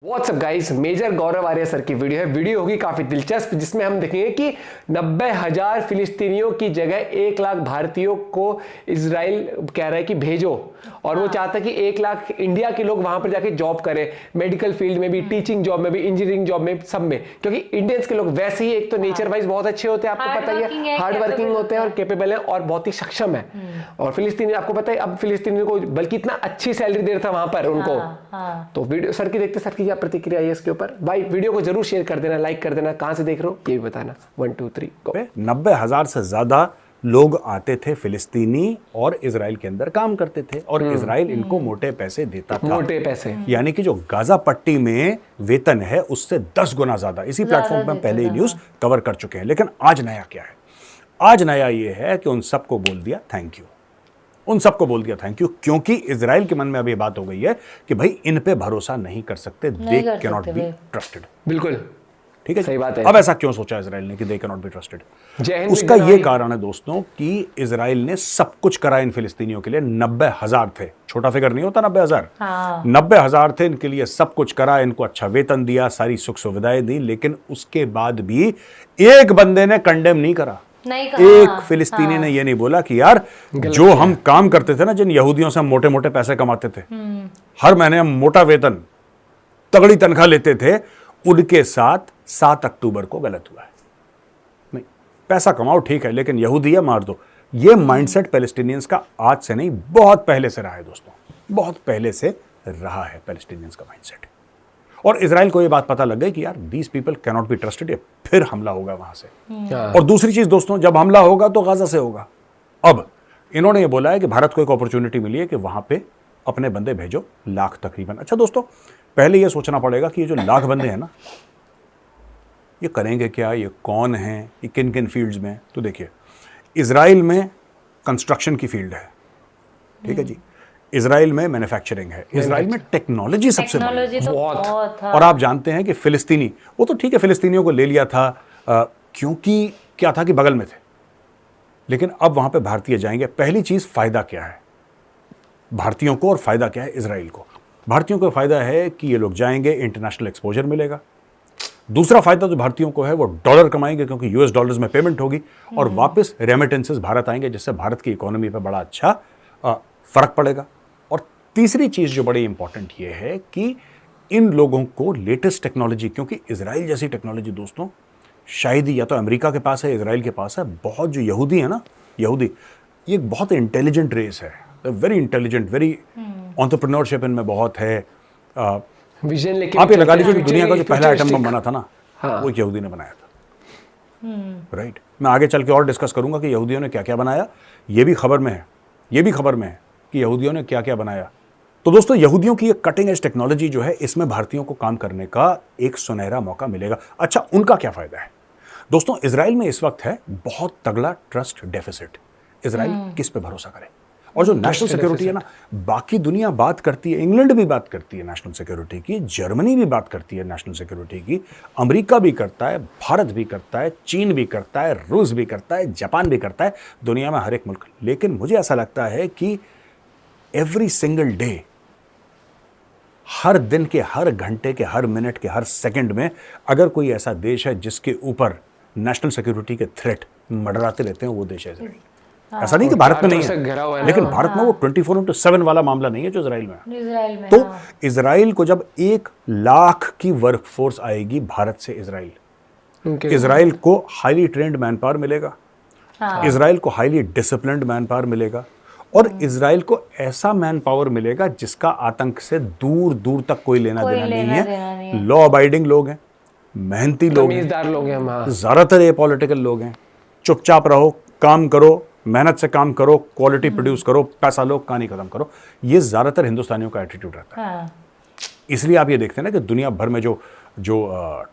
WhatsApp guys, major गौरव आर्य sir की video है। Video होगी काफी दिलचस्प, जिसमें हम देखेंगे कि 90,000 फिलिस्तीनियों की जगह 1 लाख भारतीयों को इजराइल कह रहा है कि भेजो, और वो चाहता है कि 1 लाख इंडिया के लोग वहां पर जाके जॉब करें, मेडिकल फील्ड में भी, टीचिंग जॉब में भी, इंजीनियरिंग जॉब में, सब में। क्योंकि इंडियंस के लोग वैसे ही एक तो नेचर वाइज बहुत अच्छे होते हैं, आपको पता ही है, हार्ड वर्किंग होते हैं और कैपेबल है और बहुत ही सक्षम है। और फिलिस्तीनी आपको पता है, अब फिलिस्तीनी को बल्कि इतना अच्छी सैलरी दे रहा था वहां पर उनको। तो वीडियो सर की देखते, सर की क्या प्रतिक्रिया है इसके ऊपर? भाई वीडियो को जरूर शेयर कर देना, लाइक कर देना, कहां से देख रहे हो ये भी बताना। 1 2 3 गो। 90,000 से ज्यादा लोग आते थे फिलिस्तीनी और इजराइल के अंदर काम करते थे, और इजराइल इनको मोटे पैसे देता था। मोटे पैसे यानी कि जो गाजा पट्टी में वेतन है उससे 10 गुना ज्यादा। इसी प्लेटफॉर्म पर हम पहले ही न्यूज कवर कर चुके हैं। लेकिन आज नया क्या है? आज नया ये है कि उन सबको बोल दिया थैंक यू। उन सबको बोल दिया थैंक यू, क्योंकि इजराइल के मन में अभी बात हो गई है कि भाई इन पे भरोसा नहीं कर सकते, they can not be trusted. बिल्कुल ठीक है, सही बात है। अब ऐसा क्यों सोचा इजराइल ने कि they can not be trusted? उसका ये कारण है दोस्तों कि इजराइल ने सब कुछ करा इन फिलिस्तीनियों के लिए। 90,000 थे, छोटा फिगर नहीं होता 90,000। 90,000 थे, इनके लिए सब कुछ करा, इनको अच्छा वेतन दिया, सारी सुख सुविधाएं दी, लेकिन उसके बाद भी एक बंदे ने कंडेम नहीं करा। एक फिलिस्तीनी ने यह नहीं बोला कि यार जो हम काम करते थे ना, जिन यहूदियों से हम मोटे मोटे पैसे कमाते थे, हर महीने हम मोटा वेतन, तगड़ी तनख्वाह लेते थे, उनके साथ 7 अक्टूबर को गलत हुआ है। नहीं, पैसा कमाओ ठीक है, लेकिन यहूदी है मार दो। यह माइंडसेट पैलेस्टीनियंस का आज से नहीं, बहुत पहले से रहा है दोस्तों, बहुत पहले से रहा है पैलेस्टीनियंस का माइंडसेट। और इजराइल को यह बात पता लग गई कि यार these people can not be trusted, फिर हमला होगा वहां से। और दूसरी चीज दोस्तों, जब हमला होगा तो गाजा से होगा। अब इन्होंने ये बोला है कि भारत को एक अपॉर्चुनिटी मिली है कि वहां पे अपने बंदे भेजो, लाख तकरीबन। अच्छा दोस्तों, पहले यह सोचना पड़ेगा कि ये जो लाख बंदे हैं ना, ये करेंगे क्या, ये कौन है, ये किन किन फील्ड्स में। तो देखिए, इजराइल में कंस्ट्रक्शन की फील्ड है, ठीक है जी, इजराइल में मैन्युफैक्चरिंग है, इजराइल में टेक्नोलॉजी सबसे बड़ी तो बहुत। और आप जानते हैं कि फिलिस्तीनी, वो तो ठीक है, फिलिस्तीनियों को ले लिया था क्योंकि क्या था कि बगल में थे, लेकिन अब वहां पे भारतीय जाएंगे। पहली चीज, फायदा क्या है भारतीयों को, और फायदा क्या है इजराइल को? भारतीयों को फायदा है कि ये लोग जाएंगे, इंटरनेशनल एक्सपोजर मिलेगा। दूसरा फायदा जो भारतीयों को है वो डॉलर कमाएंगे, क्योंकि यूएस डॉलर्स में पेमेंट होगी, और वापस रेमिटेंसेस भारत आएंगे, जिससे भारत की इकोनॉमी पर बड़ा अच्छा फर्क पड़ेगा। और तीसरी चीज जो बड़ी इंपॉर्टेंट ये है कि इन लोगों को लेटेस्ट टेक्नोलॉजी, क्योंकि इजराइल जैसी टेक्नोलॉजी दोस्तों शायद ही या तो अमेरिका के पास है, इजराइल के पास है। बहुत जो यहूदी है ना, यहूदी ये बहुत इंटेलिजेंट रेस है, वेरी इंटेलिजेंट, वेरी एंटरप्रेन्योरशिप इनमें बहुत है। विजन लेके आप ये लगा लीजिए कि दुनिया का जो पहला एटम बम बना था ना, वो एक यहूदी ने बनाया था। राइट, मैं आगे चल के और डिस्कस करूंगा कि यहूदियों ने क्या क्या बनाया। ये भी खबर में है, ये भी खबर में है कि यहूदियों ने क्या क्या बनाया। तो दोस्तों, यहूदियों की ये कटिंग एज टेक्नोलॉजी जो है, इसमें भारतीयों को काम करने का एक सुनहरा मौका मिलेगा। अच्छा, उनका क्या फायदा है दोस्तों? इजराइल में इस वक्त है बहुत तगड़ा ट्रस्ट डेफिसिट। इजराइल किस पे भरोसा करे? और जो नेशनल सिक्योरिटी है ना, बाकी दुनिया बात करती है, इंग्लैंड भी बात करती है नेशनल सिक्योरिटी की, जर्मनी भी बात करती है नेशनल सिक्योरिटी की, अमेरिका भी करता है, भारत भी करता है, चीन भी करता है, रूस भी करता है, जापान भी करता है, दुनिया में हर एक मुल्क। लेकिन मुझे ऐसा लगता है कि एवरी सिंगल डे, हर दिन के, हर घंटे के, हर मिनट के, हर सेकंड में अगर कोई ऐसा देश है जिसके ऊपर नेशनल सिक्योरिटी के थ्रेट मंडराते रहते हैं, वो देश है इजराइल। ऐसा नहीं कि भारत में नहीं है, लेकिन भारत में वो 24/7 वाला मामला नहीं है जो इजराइल में है। तो इजराइल को जब 1 लाख की वर्कफोर्स आएगी भारत से इजराइल, इजराइल को हाईली ट्रेंड मैन पावर मिलेगा, इजराइल को हाईली डिसिप्लिन्ड मैन पावर मिलेगा, और इजराइल को ऐसा मैन पावर मिलेगा जिसका आतंक से दूर दूर तक कोई लेना देना नहीं है। लॉ अबाइडिंग लोग हैं, मेहनती लोग हैं, ज्यादातर ये पॉलिटिकल लोग हैं। चुपचाप रहो, काम करो, मेहनत से काम करो, क्वालिटी प्रोड्यूस करो, पैसा लो, कहानी खत्म करो। ये ज्यादातर हिंदुस्तानियों का एटीट्यूड रहता है। इसलिए आप ये देखते हैं ना कि दुनिया भर में जो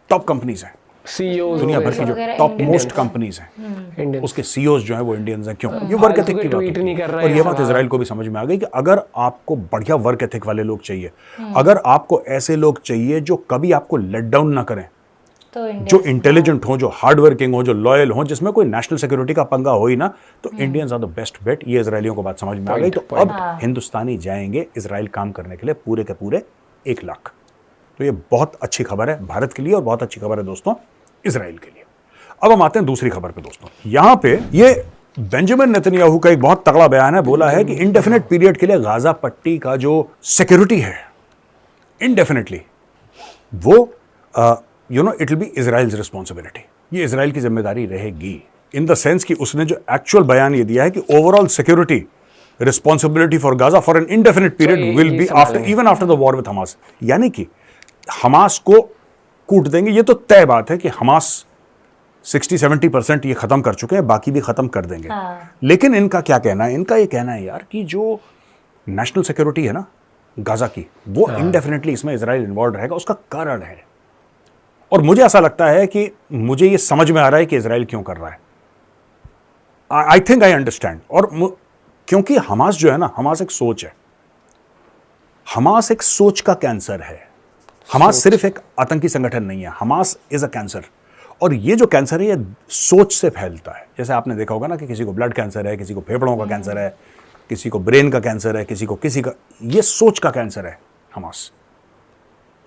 टॉप कंपनीज हैं, सीईओ, दुनिया भर की जो टॉप मोस्ट कंपनीज हैं, उसके सीईओज जो हैं वो इंडियंस हैं। क्यों? ये वर्क एथिक की बात है। और ये बात इजराइल को भी समझ में आ गई कि अगर आपको बढ़िया वर्क एथिक वाले लोग चाहिए, अगर आपको ऐसे लोग चाहिए जो कभी आपको लेट डाउन ना करें, जो इंटेलिजेंट हो, जो हार्ड वर्किंग हो, जो लॉयल हो, जिसमें कोई नेशनल सिक्योरिटी का पंगा हो ही ना, तो Indians are the best bet. ये इजरायलियों को बात समझ में आ गई। तो अब हिंदुस्तानी जाएंगे इजराइल काम करने के लिए, पूरे के पूरे 1 लाख। तो ये बहुत अच्छी खबर है भारत के लिए और बहुत अच्छी खबर है दोस्तों इजराइल के लिए। अब हम आते हैं दूसरी खबर पे दोस्तों। यहां पे ये बेंजामिन नेतन्याहू का एक बहुत तगड़ा बयान है, बोला है कि इंडेफिनेट पीरियड के लिए गाजा पट्टी का जो सिक्योरिटी है इंडेफिनेटली वो it will be Israel's responsibility, ये इजराइल की जिम्मेदारी रहेगी, इन द सेंस कि उसने जो एक्चुअल बयान ये दिया है कि overall security responsibility for Gaza for an indefinite period will be after even after the war with Hamas. यानी कि हमास को कूट देंगे, ये तो तय बात है कि हमास 60-70% ये खत्म कर चुके हैं, बाकी भी खत्म कर देंगे। लेकिन इनका क्या कहना है, इनका ये कहना है यार कि जो नेशनल सिक्योरिटी है ना गाजा की, वो इंडेफिनेटली इसमें इजराइल इन्वॉल्व रहेगा। उसका कारण है, और मुझे ऐसा लगता है कि मुझे ये समझ में आ रहा है कि इजराइल क्यों कर रहा है। I think I understand. और क्योंकि हमास जो है ना, हमास एक सोच है, हमास एक सोच का कैंसर है। हमास सिर्फ एक आतंकी संगठन नहीं है, हमास इज अ कैंसर। और ये जो कैंसर है ये सोच से फैलता है। जैसे आपने देखा होगा ना कि किसी को ब्लड कैंसर है, किसी को फेफड़ों का कैंसर है, किसी को ब्रेन का कैंसर है, किसी का, ये सोच का कैंसर है हमास।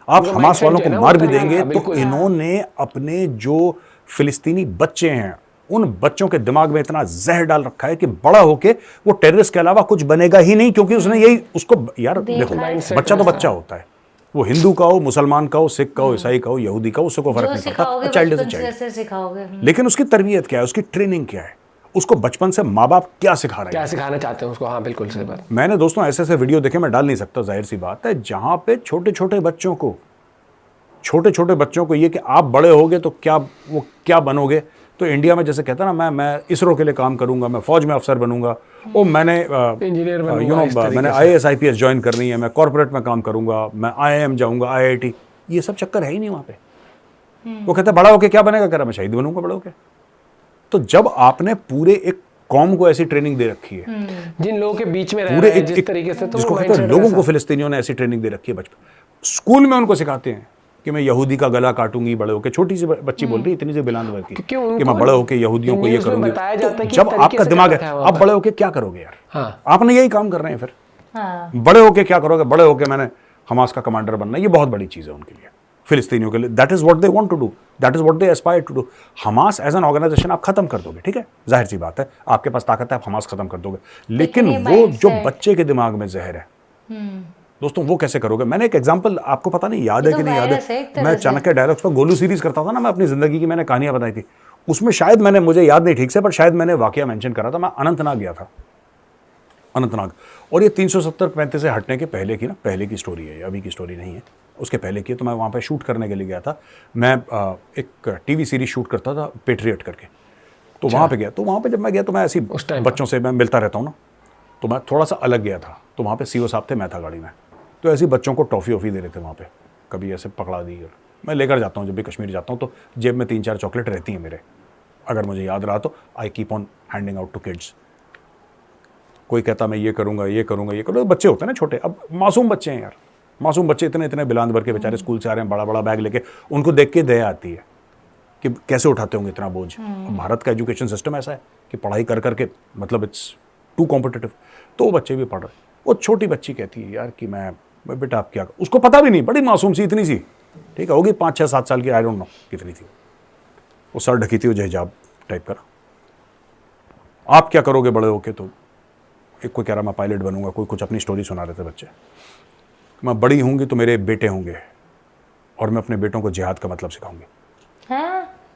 आप हमास वालों को मार भी देंगे तो इन्होंने अपने जो फिलिस्तीनी बच्चे हैं उन बच्चों के दिमाग में इतना जहर डाल रखा है कि बड़ा होके वो टेररिस्ट के अलावा कुछ बनेगा ही नहीं, क्योंकि उसने यही उसको, यार देखो बच्चा तो बच्चा होता है, वो हिंदू का हो, मुसलमान का हो, सिख का हो, ईसाई का हो, यहूदी का हो, उससे कोई फर्क नहीं पड़ता, चाइल्ड इज अ चाइल्ड। लेकिन उसकी तरबियत क्या है, उसकी ट्रेनिंग क्या है, उसको बचपन से माँ बाप क्या सिखा रहे हैं, क्या सिखाना चाहते हैं उसको। हाँ बिल्कुल सही बात। मैंने दोस्तों ऐसे ऐसे वीडियो देखे, मैं डाल नहीं सकता, जाहिर सी बात है, जहां पे छोटे छोटे बच्चों को ये कि आप बड़े होगे तो क्या बनोगे। तो इंडिया में जैसे कहता ना, मैं इसरो के लिए काम करूंगा, मैं फौज में अफसर बनूंगा, वो मैंने इंजीनियर बनूंगा, मैंने IAS IPS ज्वाइन करनी है, मैं कॉर्पोरेट में काम करूंगा, मैं IIM जाऊंगा, IIT, ये सब चक्कर है ही नहीं वहां पे। वो कहता है बड़ा होके क्या बनेगा, कह रहा मैं शहीद बनूंगा बड़ा होके। तो जब आपने पूरे एक कौम को ऐसी ट्रेनिंग दे रखी है, जिन लोगों के बीच में पूरे जिस तरीके से, तो जिसको कहते हैं लोगों को फिलिस्तीनियों ने ऐसी ट्रेनिंग दे रखी है बचपन, स्कूल में उनको सिखाते हैं कि मैं यहूदी का गला काटूंगी बड़े होके। छोटी सी बच्ची बोल रही है, इतनी सी बिलांद वर्ग की, कि मैं बड़े होके यहूदियों को ये करूंगी। तो जब आपका दिमाग है, आप बड़े होके क्या करोगे यार? हाँ। आपने यही काम कर रहे हैं फिर। हाँ। बड़े होके क्या करोगे? बड़े होके मैंने हमास का कमांडर बनना। ये बहुत बड़ी चीज है उनके लिए, फिलिस्तीनियों के लिए। That is what they want to do, that is what they aspire to do. Hamas as an organization आप खत्म कर दोगे, ठीक है, जाहिर सी बात है, आपके पास ताकत है, आप हमास खत्म कर दोगे। लेकिन वो जो बच्चे के दिमाग में जहर है दोस्तों, वो कैसे करोगे? मैंने एक एग्जांपल, आपको पता नहीं याद है कि नहीं याद है, मैं चाणक्य डायलॉग्स पर गोलू सीरीज करता था ना, मैं अपनी जिंदगी की मैंने कहानियां बताई थी, उसमें शायद मैंने, मुझे याद नहीं ठीक से, पर शायद मैंने वाकया मेंशन करा था। मैं अनंतनाग गया था, अनंतनाग, और ये 370-35 से हटने के पहले की ना, पहले की स्टोरी है, अभी की स्टोरी नहीं है, उसके पहले की। तो मैं वहाँ पे शूट करने के लिए गया था। मैं एक टीवी सीरीज शूट करता था, पेट्रियट करके। तो वहाँ पे गया, तो वहाँ पे जब मैं गया तो मैं ऐसी बच्चों से मैं मिलता रहता हूँ ना, तो मैं थोड़ा सा अलग गया था। तो वहाँ पे CO साहब थे, मैं था गाड़ी में, तो ऐसे बच्चों को टॉफ़ी वॉफ़ी दे रहे थे वहाँ पे, कभी ऐसे पकड़ा दी। मैं लेकर जाता हूँ, जब भी कश्मीर जाता हूँ तो जेब में 3-4 चॉकलेट रहती हैं मेरे, अगर मुझे याद रहा तो। I keep on handing out to kids. कोई कहता मैं ये करूँगा, ये करूँगा, ये करूँगा। बच्चे होते हैं ना छोटे, अब मासूम बच्चे हैं यार, मासूम बच्चे, इतने बिलांद भर के बेचारे स्कूल से आ रहे हैं, बड़ा बड़ा बैग लेके। उनको देख के दया आती है कि कैसे उठाते होंगे इतना बोझ। भारत का एजुकेशन सिस्टम ऐसा है कि पढ़ाई कर करके, मतलब इट्स टू कॉम्पिटिटिव। तो वो बच्चे भी पढ़ रहे। वो छोटी बच्ची कहती है यार कि मैं बेटा आप क्या, उसको पता भी नहीं, बड़ी मासूम सी, इतनी सी, ठीक है, होगी 5-6-7 साल की, आई डोंट नो कितनी थी। वो सर ढकी थी, वो हिजाब टाइप का। आप क्या करोगे बड़े होके? तो एक कोई कह रहा मैं पायलट बनूंगा, कोई कुछ अपनी स्टोरी सुना रहे थे बच्चे। मैं बड़ी होंगी तो मेरे बेटे होंगे और मैं अपने बेटों को जिहाद का मतलब सिखाऊंगी।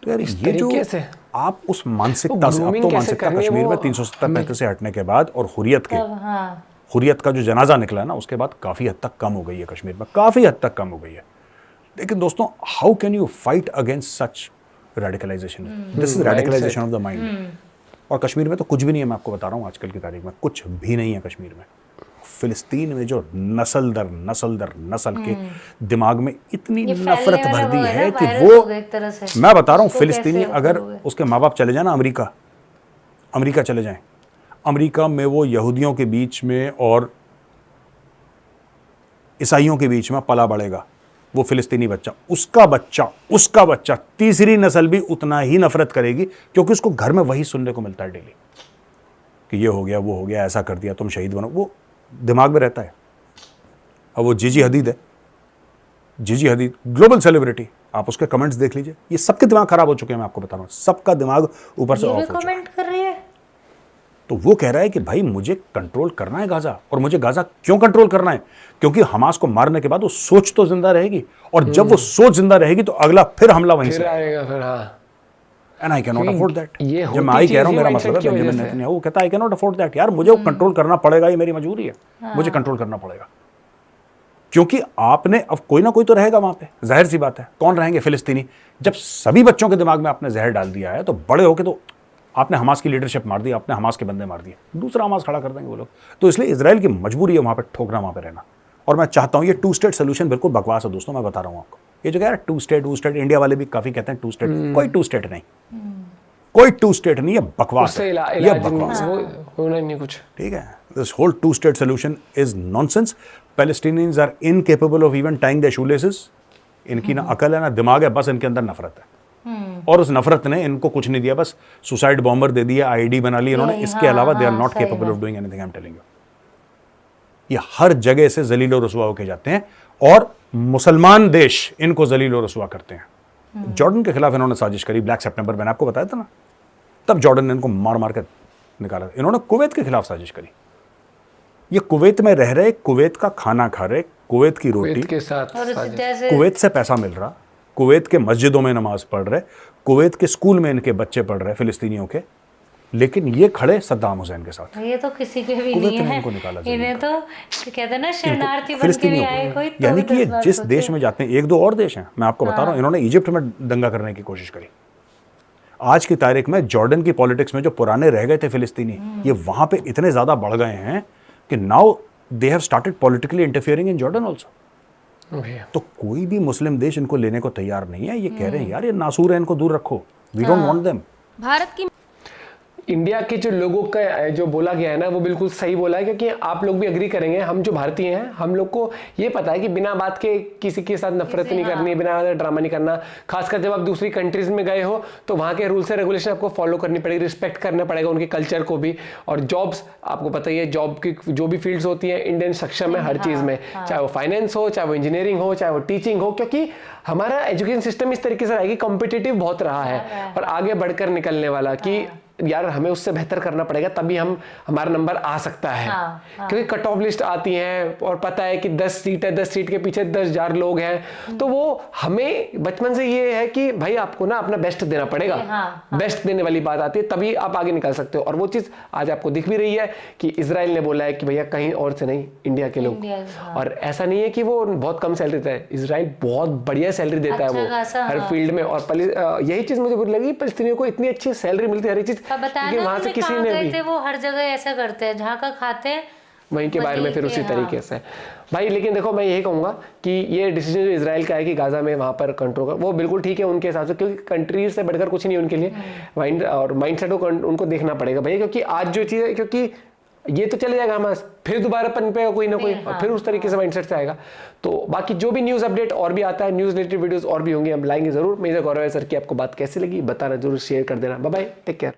तो यार ये जो आप उस मानसिकता से, अब तो मानसिकता कश्मीर में 370-35 से हटने के बाद और हुर्रियत का जो जनाजा निकला है ना, उसके बाद काफ़ी हद तक कम हो गई है कश्मीर में, काफ़ी हद तक कम हो गई है। लेकिन दोस्तों, how can you fight against such radicalization? This is radicalization of the mind. और कश्मीर में तो कुछ भी नहीं है, मैं आपको बता रहा हूँ, आजकल की तारीख में कुछ भी नहीं है कश्मीर में। फिलिस्तीन में जो नस्ल दर नस्ल के दिमाग में इतनी नफरत भर दी है कि वो, मैं बता रहा हूँ, फिलिस्तीनी अगर उसके माँ बाप चले जाए ना अमेरिका चले जाएं, अमेरिका में वो यहूदियों के बीच में और ईसाइयों के बीच में पला बढ़ेगा। वो फिलिस्तीनी बच्चा, उसका बच्चा तीसरी नस्ल भी उतना ही नफरत करेगी, क्योंकि उसको घर में वही सुनने को मिलता है डेली कि ये हो गया, वो हो गया, ऐसा कर दिया, तुम शहीद बनो। वो दिमाग में रहता है। अब वो जीजी हदीद है, जीजी हदीद, ग्लोबल सेलिब्रिटी, आप उसके कमेंट्स देख लीजिए, ये सबके दिमाग खराब हो चुके हैं, मैं आपको बता रहा हूँ, सबका दिमाग ऊपर से ऑफ हो चुका है। कमेंट कर रही है तो वो कह रहा है कि भाई मुझे कंट्रोल करना है गाजा, और मुझे गाजा क्यों कंट्रोल करना है? क्योंकि हमास को मारने के बाद वो सोच तो जिंदा रहेगी, और जब वो सोच जिंदा रहेगी तो अगला फिर हमला वहीं से आएगा फिर। हाँ, and I can not afford that. ये जब मैं आई कह रहा हूँ, मेरा मतलब है बेंजामिन नेतन्याहू कहता है I can not afford that. यार मुझे वो कंट्रोल करना पड़ेगा, ये मेरी मजबूरी है, मुझे कंट्रोल करना पड़ेगा, क्योंकि आपने अब कोई ना कोई तो रहेगा वहां पे, जाहिर सी बात है। कौन रहेंगे? फिलिस्तीनी। जब सभी बच्चों के दिमाग में आपने जहर डाल दिया है तो बड़े होके तो आपने हमास की लीडरशिप मार दी, आपने हमास के बंदे मार दिए, दूसरा हमास खड़ा कर देंगे वो लोग। तो इसलिए इजराइल की मजबूरी है वहां पे ठोकना, वहां पे रहना। और मैं चाहता हूं, ये 2 स्टेट सोल्यूशन बिल्कुल बकवास है दोस्तों, मैं बता रहा हूं आपको। ये जो कह रहा है 2 स्टेट, इंडिया वाले भी काफी कहते हैं 2 स्टेट, कोई 2 स्टेट नहीं, कोई 2 स्टेट नहीं, ये बकवास है, ये बकवास है, होना नहीं कुछ। ठीक है। This whole 2 state solution is nonsense. Palestinians are incapable of even tying their shoelaces. इनकी ना अकल है ना दिमाग है, बस इनके अंदर नफरत है, और उस नफरत ने इनको कुछ नहीं दिया, बस सुसाइड बॉम्बर दे दिया, आईडी बना ली इन्होंने। इसके अलावा they are not capable of doing anything, I am telling you. ये हर जगह से जलील और रसवा होके जाते हैं, और मुसलमान देश इनको जलील और रसवा करते हैं। जॉर्डन के खिलाफ इन्होंने साजिश करी, ब्लैक सितंबर, मैंने आपको बताया था ना, तब जॉर्डन ने इनको मार मार कर निकाला। इन्होंने कुवैत के खिलाफ साजिश करी। ये कुवैत में रह रहे, कुवैत का खाना खा रहे, कुवैत की रोटी के साथ, कुवैत से पैसा मिल रहा, कुवैत के मस्जिदों में नमाज पढ़ रहे, कुवैत के स्कूल में इनके बच्चे पढ़ रहे फिलिस्तीनियों के, लेकिन ये खड़े सद्दाम हुसैन के साथ। ये तो किसी के भी नहीं है, इन्हें तो कहते हैं ना शरणार्थी बन के भी आए कोई। यानी कि ये जिस देश में जाते हैं, 1-2 और देश हैं, मैं आपको बता रहा हूँ, इन्होंने इजिप्ट में दंगा करने की कोशिश करी। आज की तारीख में जॉर्डन की पॉलिटिक्स में जो पुराने रह गए थे फिलिस्तीनी, ये वहां पे इतने ज्यादा बढ़ गए हैं कि now they have started politically interfering in Jordan also. तो कोई भी मुस्लिम देश इनको लेने को तैयार नहीं है। ये कह रहे हैं यार ये नासूर है, इनको दूर रखो, we don't want them. Bharat की इंडिया के जो लोगों का जो बोला गया है ना, वो बिल्कुल सही बोला है, क्योंकि आप लोग भी एग्री करेंगे, हम जो भारतीय हैं, हम लोग को ये पता है कि बिना बात के किसी के साथ नफरत नहीं करनी है, बिना ड्रामा नहीं करना। खासकर जब आप दूसरी कंट्रीज में गए हो तो वहाँ के रूल्स एंड रेगुलेशन आपको फॉलो करनी पड़ेगी, रिस्पेक्ट करना पड़ेगा उनके कल्चर को भी। और जॉब्स आपको पता ही है, जॉब की जो भी फील्ड्स होती हैं, इंडियन सक्षम है हर चीज़ में, चाहे वो फाइनेंस हो, चाहे वो इंजीनियरिंग हो, चाहे वो टीचिंग हो, क्योंकि हमारा एजुकेशन सिस्टम इस तरीके से रहेगी, कॉम्पिटिटिव बहुत रहा है और आगे बढ़कर निकलने वाला, कि यार हमें उससे बेहतर करना पड़ेगा, तभी हमारा नंबर आ सकता है। क्योंकि कट ऑफ लिस्ट आती है और पता है कि 10 सीट है, 10 सीट के पीछे 10,000 लोग हैं, तो वो हमें बचपन से ये है कि भाई आपको ना अपना बेस्ट देना पड़ेगा। बेस्ट देने वाली बात आती है, तभी आप आगे निकल सकते हो। और वो चीज आज आपको दिख भी रही है कि इजराइल ने बोला है कि भैया कहीं और से नहीं, इंडिया के लोग। और ऐसा नहीं है कि वो बहुत कम सैलरी देता है, इजराइल बहुत बढ़िया सैलरी देता है वो हर फील्ड में। और यही चीज मुझे बुरी लगी, फलस्तीनियों को इतनी अच्छी सैलरी मिलती है हर चीज, वहां से किसी ने भी, वो हर जगह ऐसा करते हैं, जहाँ का खाते हैं वहीं के बारे में फिर उसी तरीके से भाई। लेकिन देखो मैं यही कहूंगा कि ये डिसीजन जो इजराइल का है कि गाजा में वहां पर कंट्रोल कर, वो बिल्कुल ठीक है उनके हिसाब से, क्योंकि कंट्रीज से बढ़कर कुछ नहीं उनके लिए। माइंडसेट उनको देखना पड़ेगा भैया, क्योंकि आज जो चीज है, क्योंकि ये तो चले जाएगा हमारे, फिर दोबारा पनपेगा कोई ना कोई, और फिर उस तरीके से माइंडसेट से आएगा। तो बाकी जो भी न्यूज़ अपडेट और भी आता है, न्यूज़ रिलेटेड वीडियोस और भी होंगे, हम लाएंगे जरूर। मेजर गौरव सर की आपको बात कैसी लगी बताना जरूर, शेयर कर देना। Bye bye, take care.